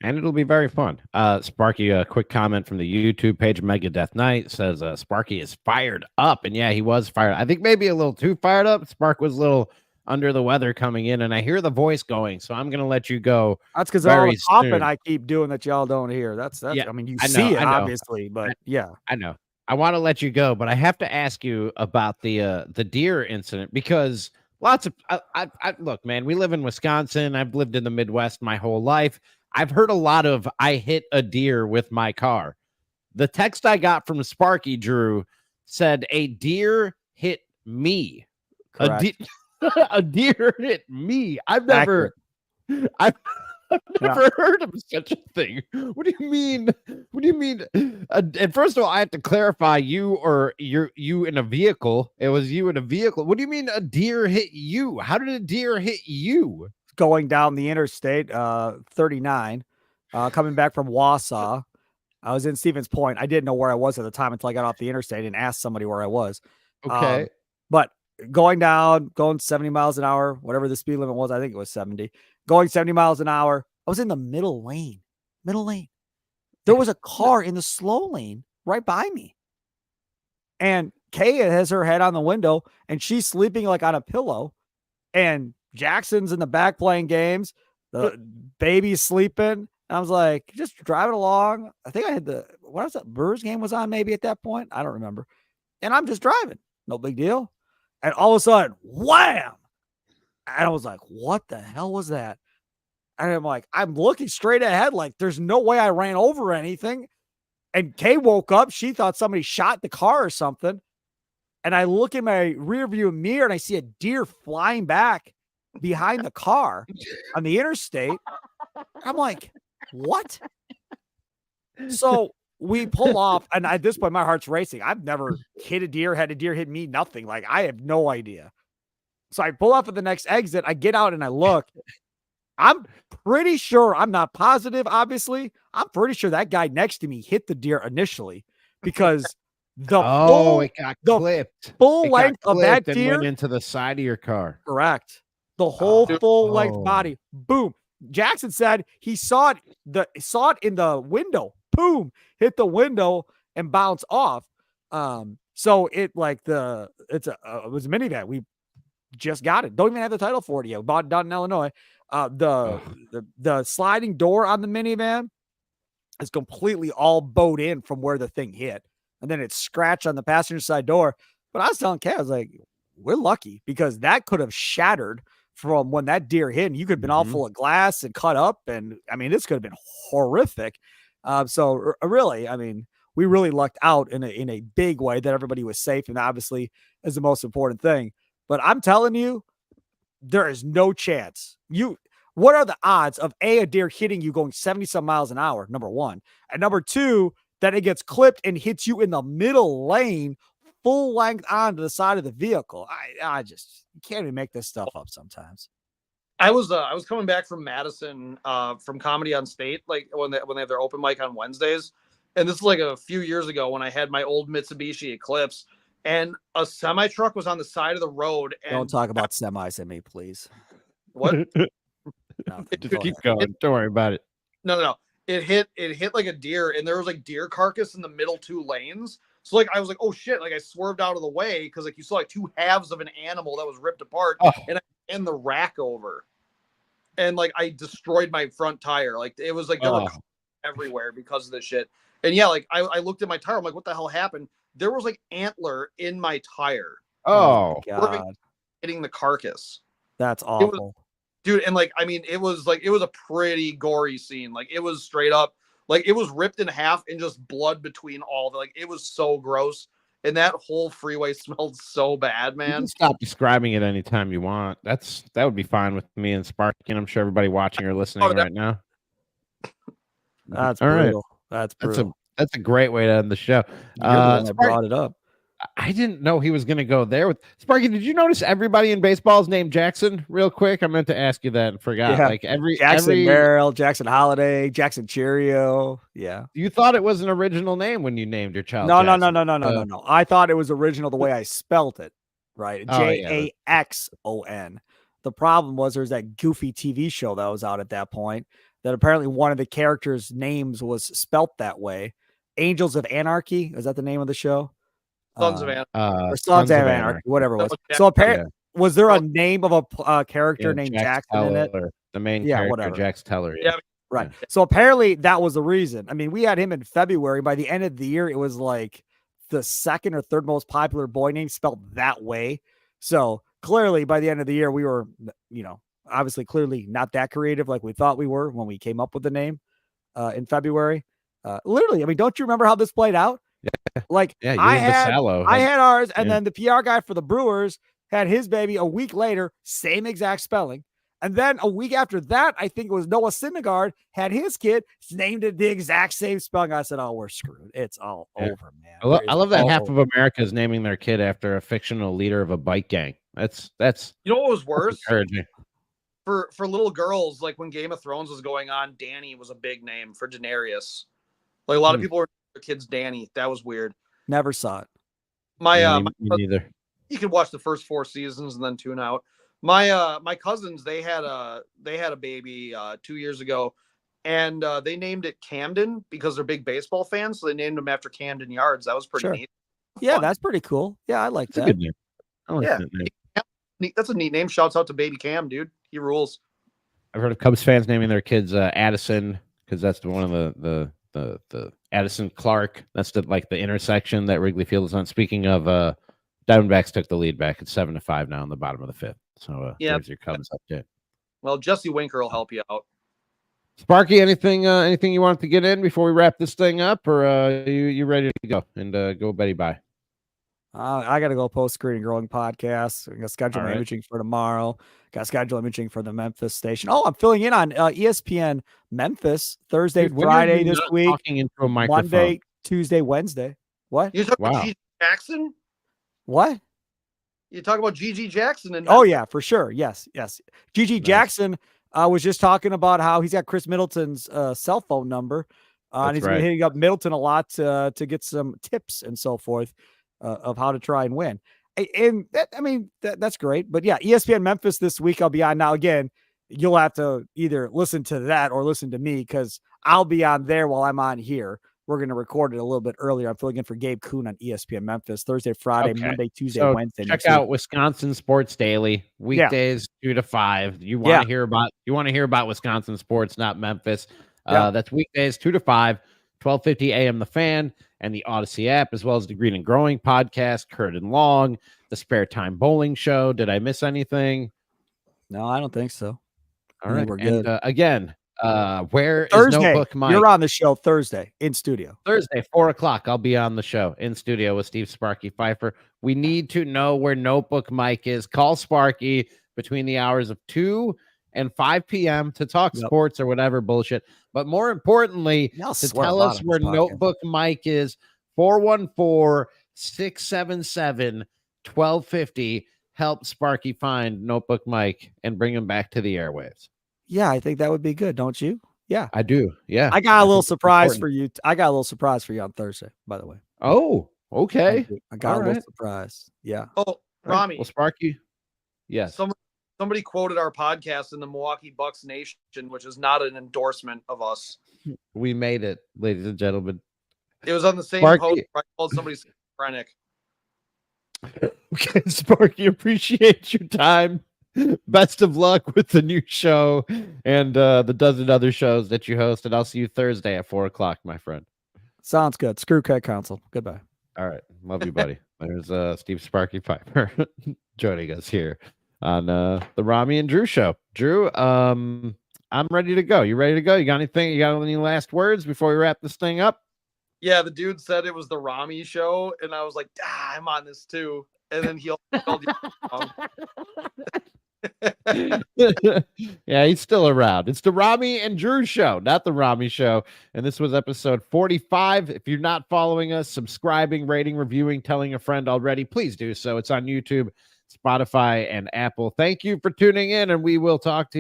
And it'll be very fun. Sparky, a quick comment from the YouTube page, Megadeth Knight, says Sparky is fired up. And yeah, he was fired. I think maybe a little too fired up. Spark was a little under the weather coming in, and I hear the voice going, so I'm going to let you go. That's because all the popping I keep doing that y'all don't hear. That's yeah, I mean, you see it, obviously, but yeah. I know. I want to let you go, but I have to ask you about the deer incident, because lots of I look, man, we live in Wisconsin. I've lived in the Midwest my whole life. I've heard a lot of I hit a deer with my car. The text I got from Sparky, Drew, said a deer hit me. A deer hit me. I've never heard of such a thing. What do you mean? What do you mean? And first of all, I have to clarify, you in a vehicle. It was you in a vehicle. What do you mean a deer hit you? How did a deer hit you? Going down the interstate, 39, coming back from Wausau. I was in Stevens Point. I didn't know where I was at the time until I got off the interstate and asked somebody where I was. Okay. But going 70 miles an hour, whatever the speed limit was, I think it was 70. Going 70 miles an hour, I was in the middle lane. There was a car in the slow lane right by me. And Kay has her head on the window, and she's sleeping like on a pillow. And Jackson's in the back playing games. The baby's sleeping. And I was like, just driving along. I think I had Brewers game was on maybe at that point. I don't remember. And I'm just driving. No big deal. And all of a sudden, wham! And I was like, what the hell was that? And I'm like, I'm looking straight ahead, like there's no way I ran over anything. And Kay woke up. She thought somebody shot the car or something. And I look in my rearview mirror and I see a deer flying back behind the car on the interstate. I'm like, what? So we pull off, and at this point, my heart's racing. I've never hit a deer, had a deer hit me, nothing. Like, I have no idea. So I pull off at the next exit. I get out and I look. I'm pretty sure, I'm not positive, obviously. I'm pretty sure that guy next to me hit the deer initially because the it got clipped. Full length of that and deer went into the side of your car. Correct. The whole full length body. Boom. Jackson said he saw it in the window. Boom. Hit the window and bounce off. So it was a minivan. We just got it. Don't even have the title for it yet. We bought it down in Illinois. The sliding door on the minivan is completely all bowed in from where the thing hit. And then it's scratched on the passenger side door. But I was telling Kay, I was like, we're lucky because that could have shattered from when that deer hit. And you could have been all full of glass and cut up. And I mean, this could have been horrific. So really, I mean, we really lucked out in a big way that everybody was safe. And obviously is the most important thing. But I'm telling you, there is no chance. What are the odds of a deer hitting you going 70 some miles an hour? Number one. And number two, that it gets clipped and hits you in the middle lane, full length onto the side of the vehicle. I just, you can't even make this stuff up sometimes. I was coming back from Madison from Comedy on State, like when they have their open mic on Wednesdays. And this is like a few years ago when I had my old Mitsubishi Eclipse and a semi truck was on the side of the road. And don't talk about semis at me, please. What? No, just keep going. Don't worry about it. No. It hit like a deer, and there was like deer carcass in the middle two lanes. So like I was like, oh shit! Like I swerved out of the way because like you saw like two halves of an animal that was ripped apart, and I ran the rack over, and like I destroyed my front tire. Like it was like there were cars everywhere because of this shit. And yeah, like I looked at my tire. I'm like, what the hell happened? There was like antler in my tire. Oh God! Hitting the carcass. That's awful. Dude, and like, I mean, it was a pretty gory scene. Like, it was straight up, like, it was ripped in half and just blood between all the, like, it was so gross. And that whole freeway smelled so bad, man. You can stop describing it anytime you want. That would be fine with me and Sparky, and I'm sure everybody watching or listening right now. That's all brutal. Right. That's brutal. That's a great way to end the show. You're the one that brought it up. I didn't know he was going to go there with Sparky. Did you notice everybody in baseball is named Jackson? Real quick, I meant to ask you that and forgot. Yeah. Like Jackson Merrill, Jackson Holiday, Jackson Cheerio. Yeah, you thought it was an original name when you named your child? No. I thought it was original the way I spelt it. Right, Jaxon. The problem was there was that goofy TV show that was out at that point that apparently one of the characters' names was spelt that way. Angels of Anarchy, is that the name of the show? Sons of Anarchy. Or Sons of Anarchy, whatever it was. So apparently, was there a name of a character named Jackson in it? The main character, Jax Teller. Yeah. Right. So apparently that was the reason. I mean, we had him in February. By the end of the year, it was like the second or third most popular boy name spelled that way. So clearly by the end of the year, we were, obviously clearly not that creative like we thought we were when we came up with the name in February. Literally, I mean, don't you remember how this played out? Yeah. Like I had ours, and then the PR guy for the Brewers had his baby a week later, same exact spelling. And then a week after that, I think it was Noah Syndergaard had his kid, named it the exact same spelling. I said, oh, we're screwed. It's all over, man. I love that half of America is naming their kid after a fictional leader of a bike gang. That's you know what was worse? Encouraging. For little girls, like when Game of Thrones was going on, Danny was a big name for Daenerys. Like a lot of people were kids Danny. That was weird. Never saw it. Me neither. You could watch the first 4 seasons and then tune out. My cousins, they had a baby 2 years ago, and they named it Camden because they're big baseball fans. So they named him after Camden Yards. That was pretty neat. Yeah, fun. That's pretty cool. Yeah, I like that. Good name. I like that name. That's a neat name. Shouts out to baby Cam, dude. He rules. I've heard of Cubs fans naming their kids Addison because that's one of the Addison Clark. That's the intersection that Wrigley Field is on. Speaking of Diamondbacks took the lead back at 7-5 now in the bottom of the fifth. So Yeah. there's your Cubs update. Well, Jesse Winker will help you out. Sparky, anything you want to get in before we wrap this thing up, or you ready to go and go Betty bye? I got to go post screen growing podcast. I'm gonna schedule my imaging for tomorrow. Got to schedule imaging for the Memphis station. Oh, I'm filling in on ESPN Memphis Thursday, Friday this week. Talking into a microphone. Monday, Tuesday, Wednesday. What? You talking about G.G. Jackson? What? You talk about G.G. Jackson and oh yeah, for sure. Yes. G.G. Jackson was just talking about how he's got Chris Middleton's cell phone number, and he's been hitting up Middleton a lot to get some tips and so forth of how to try and win. And that, I mean, that's great. But yeah, ESPN Memphis this week I'll be on. Now again, you'll have to either listen to that or listen to me because I'll be on there while I'm on here. We're going to record it a little bit earlier. I'm filling in for Gabe Kuhn on ESPN Memphis Thursday, Friday, Monday, Tuesday, Wednesday. Check out Wisconsin Sports Daily weekdays 2 to 5. You want to hear about Wisconsin sports, not Memphis. That's weekdays 2 to 5, 12:50 a.m. The Fan and the Odyssey app, as well as the Green and Growing podcast, Kurt and Long, the Spare Time Bowling Show. Did I miss anything? No, I don't think so. All right, we're good. And again. Where Thursday, is Notebook Mike? You're on the show Thursday in studio. Thursday, 4:00. I'll be on the show in studio with Steve Sparky Fifer. We need to know where Notebook Mike is. Call Sparky between the hours of 2 and 5 p.m. to talk sports or whatever bullshit. But more importantly, to tell us where Notebook Mike is, 414-677-1250. Help Sparky find Notebook Mike and bring him back to the airwaves. Yeah, I think that would be good, don't you? Yeah, I do. Yeah, I got a little surprise for you. I got a little surprise for you on Thursday, by the way. Oh, okay. I got a little surprise. Yeah. Oh, Ramie. Well, Sparky. Yes. Somebody quoted our podcast in the Milwaukee Bucks Nation, which is not an endorsement of us. We made it, ladies and gentlemen. It was on the same Sparky. post where I called somebody schizophrenic. Okay, Sparky, appreciate your time. Best of luck with the new show and the dozen other shows that you host. And I'll see you Thursday at 4:00, my friend. Sounds good. Screw Cat Council. Goodbye. All right. Love you, buddy. There's Steve Sparky Piper joining us here on the Ramie and Drew show. Drew, I'm ready to go. You ready to go? You got anything? You got any last words before we wrap this thing up? Yeah, the dude said it was the Ramie show, and I was like, I'm on this too. And then he called you. Yeah, he's still around. It's the Ramie and Drew show, not the Ramie show. And this was episode 45. If you're not following us, subscribing, rating, reviewing, telling a friend already, please do so. It's on YouTube, Spotify, and Apple. Thank you for tuning in, and we will talk to you.